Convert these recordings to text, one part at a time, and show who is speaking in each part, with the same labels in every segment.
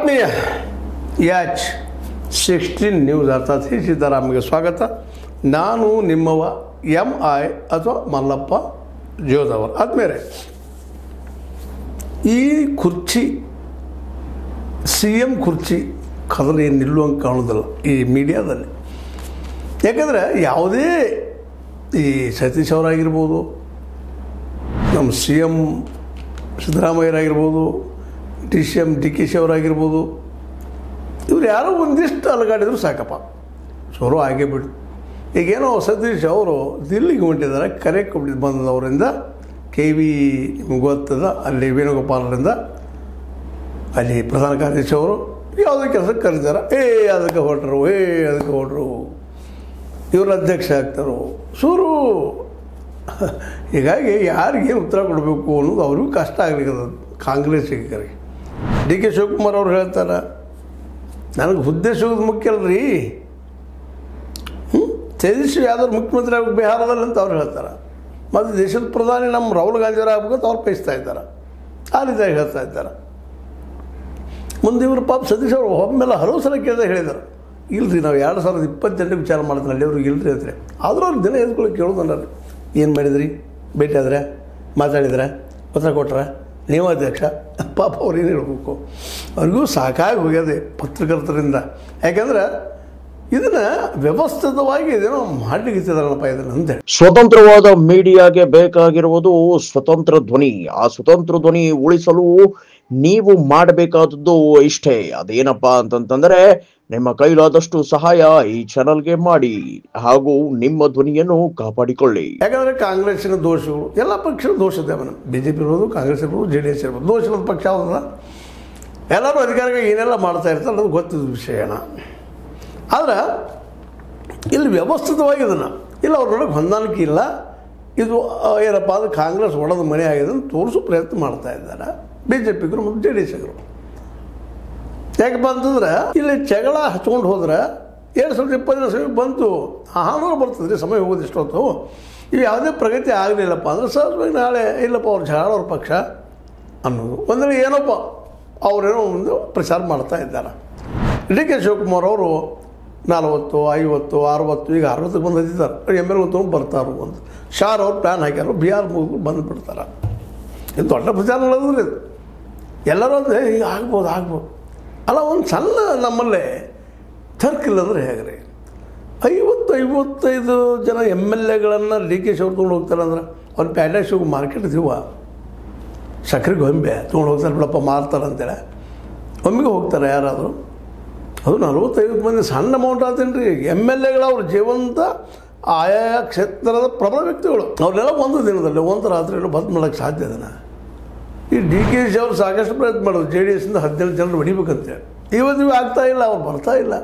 Speaker 1: ಆತ್ಮೀಯ ಯಾಚ್ 16 ನ್ಯೂಸ್ ಅರ್ಥಾತ್ ಸಿದ್ದರಾಮಯ್ಯಗೆ ಸ್ವಾಗತ. ನಾನು ನಿಮ್ಮವ MI ಅಥವಾ ಮಲ್ಲಪ್ಪ ಜೋದವರ್. ಆದ್ಮೇಲೆ ಈ ಕುರ್ಚಿ CM ಕುರ್ಚಿ ಕದಲು ಏನು ನಿಲ್ಲುವಂಗೆ ಕಾಣೋದಿಲ್ಲ ಈ ಮೀಡಿಯಾದಲ್ಲಿ. ಯಾಕಂದರೆ ಯಾವುದೇ ಈ ಸತೀಶ್ ಅವರಾಗಿರ್ಬೋದು, ನಮ್ಮ CM ಸಿದ್ದರಾಮಯ್ಯರಾಗಿರ್ಬೋದು, DCM DKC ಅವರಾಗಿರ್ಬೋದು, ಇವ್ರು ಯಾರೋ ಒಂದಿಷ್ಟು ಅಲಗಾಡಿದ್ರು ಸಾಕಪ್ಪ, ಶುರು ಆಗೇ ಬಿಡು. ಈಗೇನೋ ಸತೀಶ್ ಅವರು ದಿಲ್ಲಿಗೆ ಹೊಂಟಿದ್ದಾರೆ, ಕರೆ ಕೊಟ್ಟು ಬಂದವರಿಂದ KV ನಿಮ್ಗೆ ಗೊತ್ತದ, ಅಲ್ಲಿ ವೇಣುಗೋಪಾಲರಿಂದ ಅಲ್ಲಿ ಪ್ರಧಾನ ಕಾರ್ಯದರ್ಶಿ ಅವರು ಯಾವುದೋ ಕೆಲಸಕ್ಕೆ ಕರೀತಾರೆ, ಅದಕ್ಕೆ ಹೊರಟರು, ಅದಕ್ಕೆ ಹೊರಟರು, ಇವರು ಅಧ್ಯಕ್ಷ ಆಗ್ತಾರೋ ಶುರು. ಹೀಗಾಗಿ ಯಾರಿಗೇನು ಉತ್ತರ ಕೊಡಬೇಕು ಅನ್ನೋದು ಅವ್ರಿಗೂ ಕಷ್ಟ ಆಗಲಿಕ್ಕದ ಕಾಂಗ್ರೆಸ್ಸಿಗೆ. DK ಶಿವಕುಮಾರ್ ಅವ್ರು ಹೇಳ್ತಾರೆ, ನನಗೆ ಹುದ್ದೆ ಸಿಗೋದು ಮುಖ್ಯ ಅಲ್ರಿ, ತೇಜಸ್ವಿ ಯಾದವ್ ಮುಖ್ಯಮಂತ್ರಿ ಆಗಬೇಕು ಬಿಹಾರದಲ್ಲಿ ಅಂತ ಅವ್ರು ಹೇಳ್ತಾರೆ. ಮತ್ತು ದೇಶದ ಪ್ರಧಾನಿ ನಮ್ಮ ರಾಹುಲ್ ಗಾಂಧಿ ಅವರು ಆಗ್ಬೇಕಂತ ಅವ್ರು ಬಯಸ್ತಾ ಇದ್ದಾರೆ, ಆ ರೀತಿಯಾಗಿ ಹೇಳ್ತಾ ಇದ್ದಾರೆ. ಮುಂದೆ ಇವರು ಪಾಪ ಸತೀಶ್ ಅವರು ಒಮ್ಮೆಲ್ಲ ಹಲವು ಸಲ ಕೇಳಿದಾಗ ಹೇಳಿದ್ದಾರೆ, ಇಲ್ಲರಿ ನಾವು 2028 ವಿಚಾರ ಮಾಡ್ತಾನಲ್ಲಿ ಅವ್ರಿಗೆ ಇಲ್ಲರಿ ಅಂತಾರೆ. ಆದರೂ ಅವ್ರು ದಿನ ಎದ್ಕೊಳ್ಳಿ ಕೇಳೋದಲ್ಲ, ಏನು ಮಾಡಿದ್ರಿ, ಭೇಟಿ ಆದರೆ ಮಾತಾಡಿದ್ರೆ ಉತ್ತರ ಕೊಟ್ರೆ ನೀವು ಅಧ್ಯಕ್ಷ, ಪಾಪ ಅವ್ರು ಏನು ಹೇಳಬೇಕು, ಅವ್ರಿಗೂ ಸಾಕಾಗಿ ಹೋಗ್ಯದೆ ಪತ್ರಕರ್ತರಿಂದ. ಯಾಕಂದ್ರೆ ಇದನ್ನ ವ್ಯವಸ್ಥಿತವಾಗಿ ಇದೇನೋ ಮಾಡಲಿಕ್ಕಿದ್ದಾರಪ್ಪ ಇದನ್ನು ಅಂತೇಳಿ.
Speaker 2: ಸ್ವತಂತ್ರವಾದ ಮೀಡಿಯಾಗೆ ಬೇಕಾಗಿರುವುದು ಸ್ವತಂತ್ರ ಧ್ವನಿ. ಆ ಸ್ವತಂತ್ರ ಧ್ವನಿ ಉಳಿಸಲು ನೀವು ಮಾಡಬೇಕಾದದ್ದು ಇಷ್ಟೇ. ಅದೇನಪ್ಪಾ ಅಂತಂತಂದ್ರೆ ನಿಮ್ಮ ಕೈಲಾದಷ್ಟು ಸಹಾಯ ಈ ಚಾನಲ್ಗೆ ಮಾಡಿ ಹಾಗೂ ನಿಮ್ಮ ಧ್ವನಿಯನ್ನು ಕಾಪಾಡಿಕೊಳ್ಳಿ.
Speaker 1: ಯಾಕಂದ್ರೆ ಕಾಂಗ್ರೆಸ್ಸಿನ ದೋಷಗಳು ಎಲ್ಲ ಪಕ್ಷದ ದೋಷ ಇದೆ. BJP ಇರ್ಬೋದು, ಕಾಂಗ್ರೆಸ್ ಇರ್ಬೋದು, JDS ಇರ್ಬೋದು, ದೋಷ ಇರೋದು ಪಕ್ಷ ಯಾವುದಲ್ಲ. ಎಲ್ಲರೂ ಅಧಿಕಾರಿಗಳು ಏನೆಲ್ಲ ಮಾಡ್ತಾ ಇರ್ತಾರೆ ಅನ್ನೋದು ಗೊತ್ತಿದ್ದ ವಿಷಯನ. ಆದ್ರೆ ಇಲ್ಲಿ ವ್ಯವಸ್ಥಿತವಾಗಿ ಇದನ್ನು ಇಲ್ಲ, ಅವ್ರೊಳಗೆ ಹೊಂದಾಣಿಕೆ ಇಲ್ಲ, ಇದು ಏನಪ್ಪ ಅದು ಕಾಂಗ್ರೆಸ್ ಒಡೆದ ಮನೆ ಆಗಿದೆ ಅಂತ ತೋರಿಸೋ ಪ್ರಯತ್ನ ಮಾಡ್ತಾ ಇದ್ದಾರೆ BJPಗರು ಮತ್ತು JDSಗರು. ಯಾಕಪ್ಪ ಅಂತಂದ್ರೆ ಇಲ್ಲಿ ಜಗಳ ಹಚ್ಕೊಂಡು ಹೋದ್ರೆ 2020 ಸಮಯ ಬಂತು, ಆಹಾರ ಬರ್ತದೆ ರೀ, ಸಮಯ ಹೋಗೋದು ಇಷ್ಟೊತ್ತು. ಇವು ಯಾವುದೇ ಪ್ರಗತಿ ಆಗಲಿಲ್ಲಪ್ಪ ಅಂದ್ರೆ ಸಹಜವಾಗಿ ನಾಳೆ ಇಲ್ಲಪ್ಪ ಅವ್ರು ಜಗಳ ಅವ್ರ ಪಕ್ಷ ಅನ್ನೋದು ಒಂದರೆ ಏನಪ್ಪ ಅವರೇನೋ ಒಂದು ಪ್ರಚಾರ ಮಾಡ್ತಾ ಇದ್ದಾರೆ. DK ಶಿವಕುಮಾರ್ ಅವರು 40, 50, 60 ಈಗ 60ಕ್ಕೆ ಬಂದು ಹತ್ತಿದ್ದಾರೆ, ML ತೊಗೊಂಡು ಬರ್ತಾರೋ ಅಂತ ಶಾರ್ ಅವ್ರು ಪ್ಲ್ಯಾನ್ ಹಾಕ್ಯಾರು, ಬಿಹಾರ್ ಮುಗಿದು ಬಂದುಬಿಡ್ತಾರೆ. ಇದು ದೊಡ್ಡ ಪ್ರಚಾರ ನಡೆದ್ರಿ. ಇದು ಎಲ್ಲರೂ ಅಂದರೆ ಈಗ ಆಗ್ಬೋದು ಅಲ್ಲ. ಒಂದು ಸಣ್ಣ ನಮ್ಮಲ್ಲೇ ತರ್ಕಿಲ್ಲಂದ್ರೆ ಹೇಗ್ರಿ, 50-55 ಜನ MLAಗಳನ್ನು DK ಅವ್ರು ತೊಗೊಂಡು ಹೋಗ್ತಾರೆ ಅಂದ್ರೆ ಅವ್ರು ಪ್ಯಾಲೇಸ್ ಹೋಗಿ ಮಾರ್ಕೆಟ್ ಇದೀವ ಸಕ್ಕರೆ ಗೊಂಬೆ ತೊಗೊಂಡು ಹೋಗ್ತಾರೆ ಬಿಡಪ್ಪ ಮಾರ್ತಾರೆ ಅಂತೇಳಿ ಒಮ್ಮೆಗೆ ಹೋಗ್ತಾರೆ ಯಾರಾದರೂ. ಅದು 40-50 ಮಂದಿ ಸಣ್ಣ ಅಮೌಂಟ್ ಆತೇನು ರೀ. MLAಗಳು ಅವ್ರ ಜೀವಂತ ಆಯಾ ಕ್ಷೇತ್ರದ ಪ್ರಬಲ ವ್ಯಕ್ತಿಗಳು, ಅವ್ರನ್ನೆಲ್ಲ ಒಂದು ದಿನದಲ್ಲಿ ಒಂದು ರಾತ್ರಿಯಲ್ಲಿ ಬಂದ್ ಮಾಡೋಕ್ಕೆ ಸಾಧ್ಯ ಇದನ್ನು. ಈ DKC ಅವರು ಸಾಕಷ್ಟು ಪ್ರಯತ್ನ ಮಾಡೋದು JDSನಿಂದ 17 ಜನರು ಹೊಡಿಬೇಕಂತೇಳಿ. ಇವತ್ತು ಆಗ್ತಾ ಇಲ್ಲ, ಅವ್ರು ಬರ್ತಾ ಇಲ್ಲ.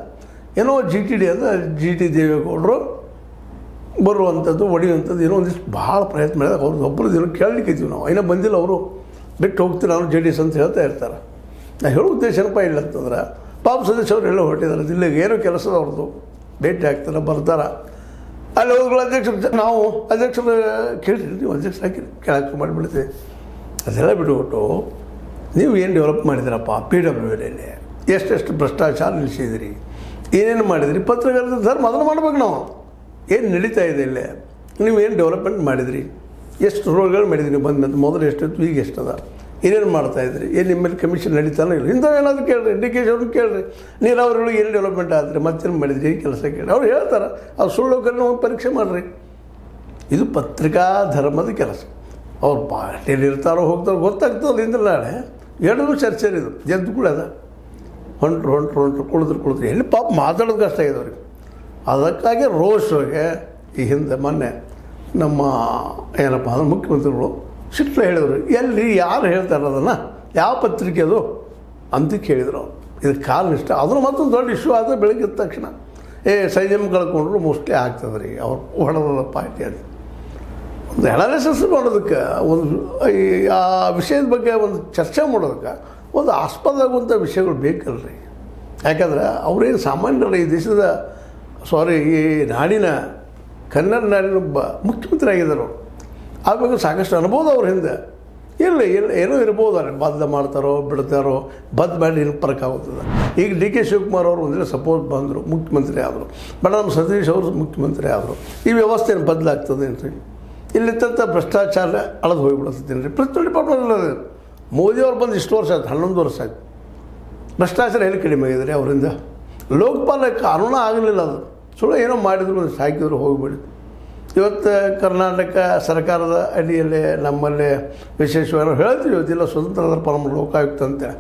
Speaker 1: ಏನೋ GTD ಅಂದರೆ GT ದೇವೇಗೌಡರು ಬರುವಂಥದ್ದು ಹೊಡಿಯುವಂಥದ್ದು ಏನೋ ಒಂದಿಷ್ಟು ಭಾಳ ಪ್ರಯತ್ನ ಮಾಡಿದಾಗ ಅವ್ರದ್ದು ಒಬ್ಬರು ದಿನ ಕೇಳಲಿಕ್ಕಿದ್ದೀವಿ ನಾವು, ಇನ್ನೂ ಬಂದಿಲ್ಲ, ಅವರು ಬಿಟ್ಟು ಹೋಗ್ತೀವಿ ನಾನು JDS ಅಂತ ಹೇಳ್ತಾ ಇರ್ತಾರೆ. ನಾನು ಹೇಳೋ ಉದ್ದೇಶ ಏನಪ್ಪ ಇಲ್ಲ ಅಂತಂದ್ರೆ ಪಾಪ ಸದಸ್ಯ ಅವ್ರು ಎಲ್ಲ ಹೊರಟಿದ್ದಾರೆ ದಿಲ್ಲಿಗೆ, ಏನೋ ಕೆಲಸದ ಅವ್ರದ್ದು, ಭೇಟಿ ಆಗ್ತಾರೆ, ಬರ್ತಾರೆ. ಅಲ್ಲಿ ಹೋದ್ಗಳು ಅಧ್ಯಕ್ಷರು, ನಾವು ಅಧ್ಯಕ್ಷರು ಕೇಳಿರಿ, ನೀವು ಅಧ್ಯಕ್ಷರು ಹಾಕಿರಿ, ಕೆಳಕ್ಕೆ ಮಾಡಿಬಿಡ್ತೀವಿ. ಅದೆಲ್ಲ ಬಿಟ್ಬಿಟ್ಟು ನೀವು ಏನು ಡೆವಲಪ್ ಮಾಡಿದ್ದೀರಪ್ಪ PWLಲ್ಲಿ, ಎಷ್ಟೆಷ್ಟು ಭ್ರಷ್ಟಾಚಾರ ನಿಲ್ಲಿಸಿದಿರಿ, ಏನೇನು ಮಾಡಿದಿರಿ, ಪತ್ರಕರ್ತರ ಧರ್ಮ ಅದನ್ನು ಮಾಡ್ಬೇಕು ನಾವು. ಏನು ನಡೀತಾ ಇದೆ ಇಲ್ಲೇ, ನೀವು ಏನು ಡೆವಲಪ್ಮೆಂಟ್ ಮಾಡಿದಿರಿ, ಎಷ್ಟು ರೋಡ್ಗಳು ಮಾಡಿದಿರಿ, ಬಂದ ಮೊದಲು ಎಷ್ಟಿತ್ತು ಈಗ ಎಷ್ಟದ, ಏನೇನು ಮಾಡ್ತಾಯಿದ್ರಿ, ಏನು ನಿಮ್ಮಲ್ಲಿ ಕಮಿಷನ್ ನಡೀತಾನೋ ಇಲ್ಲ, ಇಂಥವು ಏನಾದರೂ ಕೇಳಿರಿ. DKC ಅವ್ರನ್ನ ಕೇಳಿರಿ, ನೀರಾವರಿಗಳಿಗೆ ಏನು ಡೆವಲಪ್ಮೆಂಟ್ ಆದ್ರಿ, ಮತ್ತೇನು ಮಾಡಿದ್ರಿ, ಈ ಕೆಲಸ ಕೇಳಿ ಅವ್ರು ಹೇಳ್ತಾರೆ. ಅವ್ರು ಸುಳ್ಳು ಪರೀಕ್ಷೆ ಮಾಡಿರಿ. ಇದು ಪತ್ರಿಕಾ ಧರ್ಮದ ಕೆಲಸ. ಅವ್ರು ಪಾರ್ಟಿಯಲ್ಲಿ ಇರ್ತಾರೋ ಹೋಗ್ತಾರೋ ಗೊತ್ತಾಗ್ತದೆ. ಇಂದ್ರ ನಾಳೆ ಎರಡೂ ಚರ್ಚೆ ಇದು ಎದ್ದು ಕೂಡ ಅದ ಹೊಂಟ್ರು ಕುಳಿದ್ರು ಎಲ್ಲಿ ಪಾಪ ಮಾತಾಡೋದು ಕಷ್ಟ ಆಗಿದೆ ಅವ್ರಿಗೆ. ಅದಕ್ಕಾಗಿ ರೋಷಗೆ ಈ ಹಿಂದೆ ಮೊನ್ನೆ ನಮ್ಮ ಏನಪ್ಪ ಅಂದ್ರೆ ಮುಖ್ಯಮಂತ್ರಿಗಳು ಸಿಟ್ಟು ಹೇಳಿದರು, ಎಲ್ಲಿ ಯಾರು ಹೇಳ್ತಾರೆ ಅದನ್ನು, ಯಾವ ಪತ್ರಿಕೆ ಅದು ಅಂತ ಕೇಳಿದರು. ಇದಕ್ಕೆ ಕಾರಣ ಇಷ್ಟ. ಅದನ್ನು ಮತ್ತೊಂದು ದೊಡ್ಡ ಇಶ್ಯೂ ಆದರೆ ಬೆಳಗ್ಗೆ ಎದ್ದ ತಕ್ಷಣ ಸಂಯಮ ಕಳ್ಕೊಂಡ್ರು ಮೋಸ್ಟ್ಲಿ ಆಗ್ತದೆ ರೀ, ಅವ್ರು ಹೊಡೆದ ಪಾರ್ಟಿ ಅಂತ ಒಂದು ಅನಾಲಿಸಿಸ್ ಮಾಡೋದಕ್ಕೆ, ಒಂದು ಆ ವಿಷಯದ ಬಗ್ಗೆ ಒಂದು ಚರ್ಚೆ ಮಾಡೋದಕ್ಕೆ ಒಂದು ಆಸ್ಪದ ಆಗುವಂಥ ವಿಷಯಗಳು ಬೇಕಲ್ರಿ. ಯಾಕಂದ್ರೆ ಅವರೇನು ಸಾಮಾನ್ಯರ ಈ ದೇಶದ ಈ ನಾಡಿನ ಕನ್ನಡ ನಾಡಿನ ಒಬ್ಬ ಮುಖ್ಯಮಂತ್ರಿ ಆಗಿದ್ದರು. ಆ ಬಗ್ಗೆ ಸಾಕಷ್ಟು ಅನುಭವ ಅವ್ರ ಹಿಂದೆ ಇಲ್ಲ ಏನೋ ಇರ್ಬೋದು ಅಲ್ಲಿ ಬದ್ಧ ಮಾಡ್ತಾರೋ ಬಿಡ್ತಾರೋ ಬದ್ಧ ಮಾಡಿ ಏನು ಆಗುತ್ತದೆ. ಈಗ ಡಿ ಕೆ ಶಿವಕುಮಾರ್ ಅವರು ಒಂದಿನ ಸಪೋಸ್ ಬಂದರು, ಮುಖ್ಯಮಂತ್ರಿ ಆದರು, ಬಟ್ ನಮ್ಮ ಸತೀಶ್ ಅವರು ಮುಖ್ಯಮಂತ್ರಿ ಆದರು. ಈ ವ್ಯವಸ್ಥೆ ಏನು ಬದಲಾಗ್ತದೆ ಅಂತ ಇಲ್ಲಿತ್ತಂಥ ಭ್ರಷ್ಟಾಚಾರ ಅಳದು ಹೋಗಿಬಿಡ್ತೀನಿ ರೀ. ಪ್ರತಿಯೊಂದು ಡಿಪಾರ್ಟ್ಮೆಂಟ್ ಮೋದಿಯವ್ರು ಬಂದು ಇಷ್ಟು ವರ್ಷ ಆಯ್ತು, 11 ವರ್ಷ ಆಯ್ತು. ಭ್ರಷ್ಟಾಚಾರ ಎಲ್ಲಿ ಕಡಿಮೆ ಆಗಿದೆ ರೀ ಅವರಿಂದ? ಲೋಕಪಾಲ ಕಾನೂನು ಆಗಲಿಲ್ಲ, ಅದು ಸುಳ್ಳು ಏನೋ ಮಾಡಿದ್ರು ಸಾಕಿದ್ರು ಹೋಗಿಬಿಡಿತು. ಇವತ್ತು ಕರ್ನಾಟಕ ಸರ್ಕಾರದ ಅಡಿಯಲ್ಲೇ ನಮ್ಮಲ್ಲೇ ವಿಶೇಷವಾಗಿ ಹೇಳ್ತೀವಿ, ಇವತ್ತಿಲ್ಲ ಸ್ವತಂತ್ರ ಪರಮ ಲೋಕಾಯುಕ್ತ ಅಂತೇಳಿ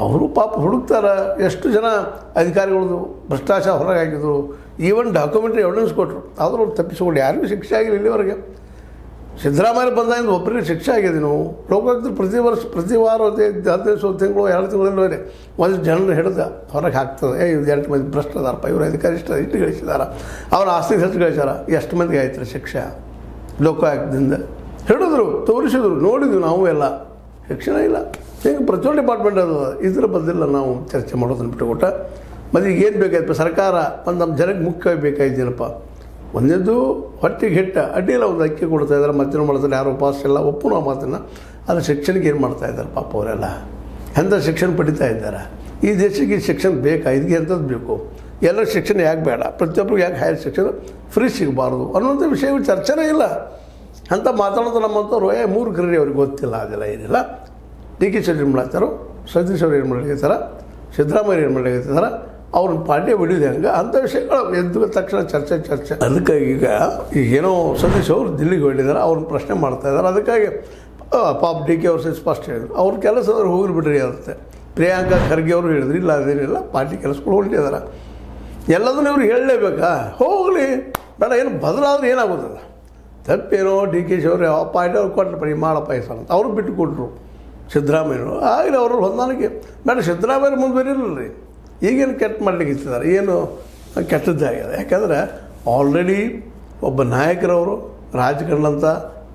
Speaker 1: ಅವರು ಪಾಪ ಹುಡುಕ್ತಾರೆ. ಎಷ್ಟು ಜನ ಅಧಿಕಾರಿಗಳದು ಭ್ರಷ್ಟಾಚಾರ ಹೊರಗೆ ಹಾಕಿದ್ರು, ಈವನ್ ಡಾಕ್ಯುಮೆಂಟ್ರಿ ಎವಿಡೆನ್ಸ್ ಕೊಟ್ಟರು, ಆದರೂ ಅವ್ರು ತಪ್ಪಿಸ್ಕೊಂಡು ಯಾರಿಗೂ ಶಿಕ್ಷೆ ಆಗಿಲ್ಲ ಇಲ್ಲಿವರೆಗೆ. ಸಿದ್ದರಾಮಯ್ಯ ಬಂದಾಗಿಂದ ಒಬ್ಬರಿಗೆ ಶಿಕ್ಷೆ ಆಗಿದೆ. ನಾವು ಲೋಕಾಯುಕ್ತರು ಪ್ರತಿ ವಾರ 15 ತಿಂಗಳು 2 ತಿಂಗಳಲ್ಲಿ ಒಂದು ಜನರು ಹಿಡಿದು ಹೊರಗೆ ಆಗ್ತದೆ. ಇದು 8 ಮಂದಿ ಭ್ರಷ್ಟದಾರಪ್ಪ, ಇವರು ಅಧಿಕಾರಿ ಇಷ್ಟು ಗಳಿಸಿದಾರ, ಅವ್ರ ಆಸ್ತಿ ಹೆಚ್ಚು ಗಳಿಸ್ಯಾರ. ಎಷ್ಟು ಮಂದಿಗೆ ಆಯ್ತು ರೀ ಶಿಕ್ಷೆ? ಲೋಕಾಯುಕ್ತದಿಂದ ಹಿಡಿದ್ರು, ತೋರಿಸಿದ್ರು, ನೋಡಿದ್ವಿ ನಾವು ಎಲ್ಲ. ಶಿಕ್ಷಣ ಇಲ್ಲ. ಹಿಂಗೆ ಪ್ರತಿಯೊಂದು ಡಿಪಾರ್ಟ್ಮೆಂಟ್ ಅದು. ಇದ್ರ ಬದಲಿಲ್ಲ ನಾವು ಚರ್ಚೆ ಮಾಡೋದನ್ನು ಬಿಟ್ಟುಕೊಟ್ಟ. ಮತ್ತು ಈಗ ಏನು ಬೇಕಾಯ್ತು? ಸರ್ಕಾರ ಒಂದು ನಮ್ಮ ಜನಕ್ಕೆ ಮುಖ್ಯವಾಗಿ ಬೇಕಾಯ್ತೇನಪ್ಪ? ಒಂದೇದು ಹೊಟ್ಟೆಗೆ ಹಿಟ್ಟ ಅಡ್ಡಿಲ್ಲ, ಒಂದು ಅಕ್ಕಿ ಕೊಡ್ತಾಯಿದ್ದಾರೆ, ಮತ್ತೇನು ಮಾಡ್ತಾರೆ, ಯಾರು ಉಪವಾಸ ಇಲ್ಲ, ಒಪ್ಪು ನಾವು ಮಾತನ್ನು. ಅದು ಶಿಕ್ಷಣಕ್ಕೆ ಏನು ಮಾಡ್ತಾಯಿದ್ದಾರೆ ಪಾಪ ಅವರೆಲ್ಲ? ಎಂಥ ಶಿಕ್ಷಣ ಪಡಿತಾ ಇದ್ದಾರೆ? ಈ ದೇಶಕ್ಕೆ ಈ ಶಿಕ್ಷಣ ಬೇಕಾ? ಇದಕ್ಕೆ ಎಂಥದ್ದು ಬೇಕು? ಎಲ್ಲರ ಶಿಕ್ಷಣ ಯಾಕೆ ಬೇಡ? ಪ್ರತಿಯೊಬ್ಬರಿಗೆ ಯಾಕೆ ಹೈಯರ್ ಶಿಕ್ಷಣ ಫ್ರೀ ಸಿಗಬಾರ್ದು ಅನ್ನೋಂಥ ವಿಷಯಗಳು ಚರ್ಚೆನೇ ಇಲ್ಲ. ಅಂತ ಮಾತಾಡೋದು ನಮ್ಮಂಥವ್ರು 3 ಕರೀರಿ ಅವ್ರಿಗೆ ಗೊತ್ತಿಲ್ಲ, ಅದೆಲ್ಲ ಏನಿಲ್ಲ. ಡಿ ಕೆ ಶಿವಕುಮಾರ್ ಏನು ಮಾಡ್ತಾರೋ, ಸತೀಶ್ ಅವ್ರು ಏನು ಮಾಡಲಿಕ್ಕಿರ್ತಾರೆ, ಸಿದ್ದರಾಮಯ್ಯ ಏನು ಮಾಡಲಿಕ್ಕಿರ್ತಾರೆ, ಅವ್ರ ಪಾರ್ಟಿ ಬಿಡಿದೆ ಹಂಗೆ ಅಂಥ ವಿಷಯಗಳು ಎದ್ದು ತಕ್ಷಣ ಚರ್ಚೆ. ಅದಕ್ಕಾಗಿ ಈಗೇನೋ ಸತೀಶ್ ಅವರು ದಿಲ್ಲಿಗೆ ಹೊರಟಿದ್ದಾರೆ, ಅವ್ರನ್ನ ಪ್ರಶ್ನೆ ಮಾಡ್ತಾಯಿದ್ದಾರೆ. ಅದಕ್ಕಾಗಿ ಪಾಪ ಡಿ ಕೆ ಅವ್ರು ಸ್ಪಷ್ಟ ಹೇಳಿದ್ರು, ಅವ್ರ ಕೆಲಸದವ್ರು ಹೋಗಿ ಬಿಡ್ರಿ ಅಂತೆ. ಪ್ರಿಯಾಂಕಾ ಖರ್ಗೆ ಅವರು ಹೇಳಿದ್ರು, ಇಲ್ಲ ಅದೇನಿಲ್ಲ, ಪಾರ್ಟಿ ಕೆಲಸಗಳು ಹೊರಟಿದ್ದಾರೆ, ಎಲ್ಲದನ್ನು ಇವ್ರು ಹೇಳಲೇಬೇಕಾ? ಹೋಗಲಿ ಬೇಡ, ಏನು ಬದಲಾದ್ರೆ ಏನಾಗೋದಲ್ಲ. ತಪ್ಪೇನೋ ಡಿ ಕೆ ಶಿವರು ಯಾವ ಪಾರ್ಟಿ ಅವ್ರು ಕೊಟ್ಟರು ಈ ಮಾಡಪ್ಪ ಈ ಅಂತ ಅವರು ಬಿಟ್ಟು ಕೊಟ್ಟರು ಸಿದ್ದರಾಮಯ್ಯರು. ಆಗಲಿ ಅವರು ಹೊಂದಾಣಿಕೆ ಬೇಡ, ಸಿದ್ದರಾಮಯ್ಯ ಮುಂದುವರಿರಲಿಲ್ಲ ರೀ. ಈಗೇನು ಕೆಟ್ಟ ಮಾಡಲಿಕ್ಕೆ ಇತ್ತಿದ್ದಾರೆ, ಏನು ಕೆಟ್ಟದ್ದಾಗಿದೆ. ಯಾಕಂದರೆ ಆಲ್ರೆಡಿ ಒಬ್ಬ ನಾಯಕರವರು ರಾಜಕಾರಣಂತ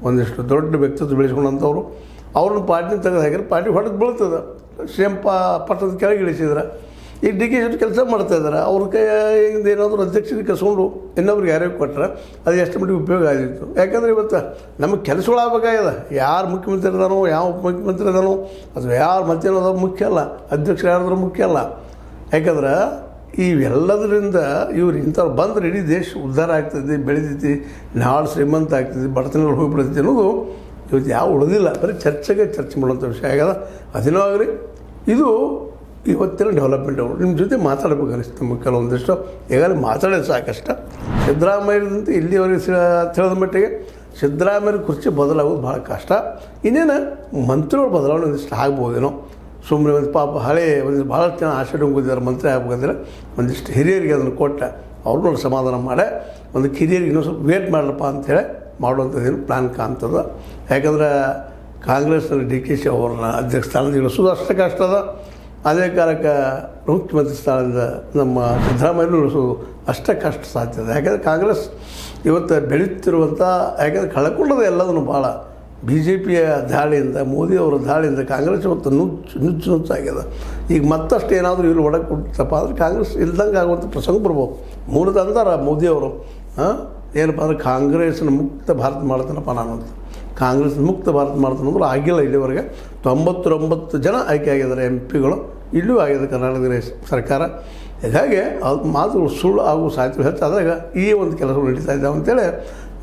Speaker 1: ಒಂದಿಷ್ಟು ದೊಡ್ಡ ವ್ಯಕ್ತಿತ್ವ ಬೆಳೆಸ್ಕೊಂಡಂಥವ್ರು ಅವ್ರನ್ನ ಪಾರ್ಟಿನ ತೆಗೆದು ಹಾಕಿದ್ರೆ ಪಾರ್ಟಿ ಹೊಡೆದು ಬೀಳ್ತದೆ. ಶ್ರೀಯಂ ಪಟ್ಟದ ಕೆಳಗೆ ಇಳಿಸಿದ್ರೆ ಈಗ ಡಿ ಕೆ ಶಿವಕುಮಾರ್ ಕೆಲಸ ಮಾಡ್ತಾಯಿದ್ದಾರೆ. ಅವ್ರ ಕೈಯಿಂದ ಏನಾದರೂ ಅಧ್ಯಕ್ಷರಿಗೆ ಕಸ್ಕೊಂಡು ಇನ್ನೊಬ್ರಿಗೆ ಯಾರ್ಯಾರು ಕೊಟ್ಟರೆ ಅದು ಎಷ್ಟು ಮಟ್ಟಿಗೆ ಉಪಯೋಗ ಆಗಿತ್ತು. ಯಾಕಂದರೆ ಇವತ್ತು ನಮಗೆ ಕೆಲಸಗಳು ಆಗಬೇಕಾಗಿದೆ. ಯಾರು ಮುಖ್ಯಮಂತ್ರಿ ಇದಾನೋ, ಯಾವ ಉಪಮುಖ್ಯಮಂತ್ರಿ ಇದಾನೋ, ಅಥವಾ ಯಾರು ಮತ್ತೇನೋದು ಮುಖ್ಯ ಅಲ್ಲ, ಅಧ್ಯಕ್ಷರು ಯಾರಾದ್ರೂ ಮುಖ್ಯ ಅಲ್ಲ. ಯಾಕಂದ್ರೆ ಇವೆಲ್ಲದರಿಂದ ಇವ್ರು ಇಂಥವ್ರು ಬಂದರೆ ಇಡೀ ದೇಶ ಉದ್ಧಾರ ಆಗ್ತದೆ, ಬೆಳೆದೈತಿ, ನಾಳೆ ಶ್ರೀಮಂತ ಆಗ್ತದೆ, ಬಡತನಗಳು ಹೋಗಿಬಿಡ್ತೈತಿ ಅನ್ನೋದು ಇವತ್ತು ಯಾವ ಉಳಿದಿಲ್ಲ. ಬರೀ ಚರ್ಚೆ ಮಾಡುವಂಥ ವಿಷಯ ಆಗ್ಯದ. ಅದೇನೋ ಆಗಲಿ, ಇದು ಇವತ್ತಿನ ಡೆವಲಪ್ಮೆಂಟ್. ಅವರು ನಿಮ್ಮ ಜೊತೆ ಮಾತಾಡಬೇಕು ಅನಿಸ್ತು ನಮಗೆ ಕೆಲವೊಂದಿಷ್ಟು. ಈಗಾಗಲೇ ಮಾತಾಡೋದು ಸಾಕಷ್ಟು. ಸಿದ್ದರಾಮಯ್ಯದಂತೆ ಇಲ್ಲಿವರೆಗೆ ತಿಳಿದ ಮಟ್ಟಿಗೆ ಸಿದ್ದರಾಮಯ್ಯ ಕುರ್ಚಿ ಬದಲಾಗೋದು ಭಾಳ ಕಷ್ಟ. ಇನ್ನೇನು ಮಂತ್ರಿಗಳು ಬದಲಾವಣೆ ಒಂದಿಷ್ಟು ಆಗ್ಬೋದೇನೋ. ಸುಮ್ಮನೆ ಒಂದು ಪಾಪ ಹಳೆ ಒಂದಿಷ್ಟು ಭಾಳಷ್ಟು ಜನ ಆಸೆ ಹೋಗಿದ್ದಾರೆ ಮಂತ್ರಿ ಆಗ್ಬೇಕಂದ್ರೆ ಒಂದಿಷ್ಟು ಹಿರಿಯರಿಗೆ ಅದನ್ನು ಕೊಟ್ಟ ಅವ್ರನ್ನೂ ಸಮಾಧಾನ ಮಾಡೇ ಒಂದು ಹಿರಿಯರಿಗೆ ಇನ್ನೂ ಸ್ವಲ್ಪ ವೇಟ್ ಮಾಡಲಪ್ಪ ಅಂಥೇಳಿ ಮಾಡುವಂಥದ್ದೇನು ಪ್ಲ್ಯಾನ್ ಕಾಣ್ತದೆ. ಯಾಕಂದ್ರೆ ಕಾಂಗ್ರೆಸ್ನಲ್ಲಿ ಡಿ ಕೆ ಶಿ ಅವ್ರನ್ನ ಅಧ್ಯಕ್ಷ ಸ್ಥಾನದಿಂದ ಇಳಿಸೋದು ಅಷ್ಟೇ ಕಷ್ಟ ಅದ. ಅದೇ ಕಾಲಕ್ಕೆ ಮುಖ್ಯಮಂತ್ರಿ ಸ್ಥಾನದಿಂದ ನಮ್ಮ ಸಿದ್ದರಾಮಯ್ಯನೂ ಇಳಿಸೋದು ಅಷ್ಟೇ ಕಷ್ಟ ಸಾಧ್ಯತೆ. ಯಾಕಂದರೆ ಕಾಂಗ್ರೆಸ್ ಇವತ್ತು ಬೆಳೀತಿರುವಂಥ, ಯಾಕಂದರೆ ಕಳ್ಕೊಳ್ಳೋದು ಎಲ್ಲದನ್ನು ಭಾಳ BJPಯ ದಾಳಿಯಿಂದ, ಮೋದಿಯವರ ದಾಳಿಯಿಂದ ಕಾಂಗ್ರೆಸ್ ಇವತ್ತು ನುಚ್ಚಾಗ್ಯದ. ಈಗ ಮತ್ತಷ್ಟು ಏನಾದರೂ ಇವ್ರು ಒಳಗೆ ಕೊಡ್ತಪ್ಪ ಅಂದರೆ ಕಾಂಗ್ರೆಸ್ ಇಲ್ದಂಗೆ ಆಗುವಂಥ ಪ್ರಸಂಗ ಬರ್ಬೋದು. ಮೂಲದ ಅಂತಾರೆ ಮೋದಿಯವರು ಏನಪ್ಪ ಅಂದರೆ ಕಾಂಗ್ರೆಸ್ನ ಮುಕ್ತ ಭಾರತ ಮಾಡ್ತಾನಪ್ಪ ನಾನು ಅಂತ. ಕಾಂಗ್ರೆಸ್ ಮುಕ್ತ ಭಾರತ ಮಾಡ್ತಾನೆ ಅಂದ್ರೆ ಆಗಿಲ್ಲ. ಇಲ್ಲಿವರೆಗೆ 99 ಜನ ಆಯ್ಕೆ ಆಗಿದ್ದಾರೆ MP ಗಳು. ಇಲ್ಲೂ ಆಗಿದೆ ಕರ್ನಾಟಕದ ಸರ್ಕಾರ. ಹೀಗಾಗಿ ಅದು ಮಾತುಗಳು ಸುಳ್ಳು ಆಗುವ ಸಾಧ್ಯತೆ ಹೆಚ್ಚಾದಾಗ ಈ ಒಂದು ಕೆಲಸಗಳು ನಡೀತಾ ಇದ್ದಾವೆ ಅಂತೇಳಿ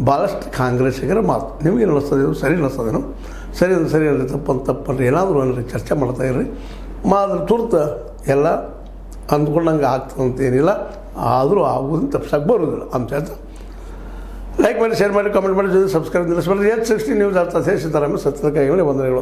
Speaker 1: ಭಾಳಷ್ಟು ಕಾಂಗ್ರೆಸ್ಸಿಗರ ಮಾತು. ನಿಮಗೇನು ಅನ್ನಿಸ್ತದೆ? ಇದು ಸರಿ ಅನ್ನಿಸ್ತದೇನು? ಸರಿ ಅಂದರೆ ತಪ್ಪನ್ರಿ ಏನಾದರೂ ಅನ್ನೋರಿಗೆ ಚರ್ಚೆ ಮಾಡ್ತಾಯಿರ್ರಿ. ಮಾತ್ರ ತುರ್ತು ಎಲ್ಲ ಅಂದ್ಕೊಂಡಂಗೆ ಆಗ್ತದಂತೇನಿಲ್ಲ. ಆದರೂ ಆಗೋದನ್ನು ತಪ್ಪಿಸಕ್ಕೆ ಬರೋದಿಲ್ಲ ಅಂತ ಹೇಳ್ತಾ ಲೈಕ್ ಮಾಡಿ, ಶೇರ್ ಮಾಡಿ, ಕಾಮೆಂಟ್ ಮಾಡಿ, ಜೊತೆ ಸಬ್ಸ್ಕ್ರೈಬ್ ನಿಲ್ಲಿಸ್ಬಾರ್ದು. H60 ನ್ಯೂಸ್ ಅರ್ಥ ಸಿದ್ದರಾಮಯ್ಯ ಸತ್ಯದ ಕೈಗಳೇ ವಂದನೆಗಳು.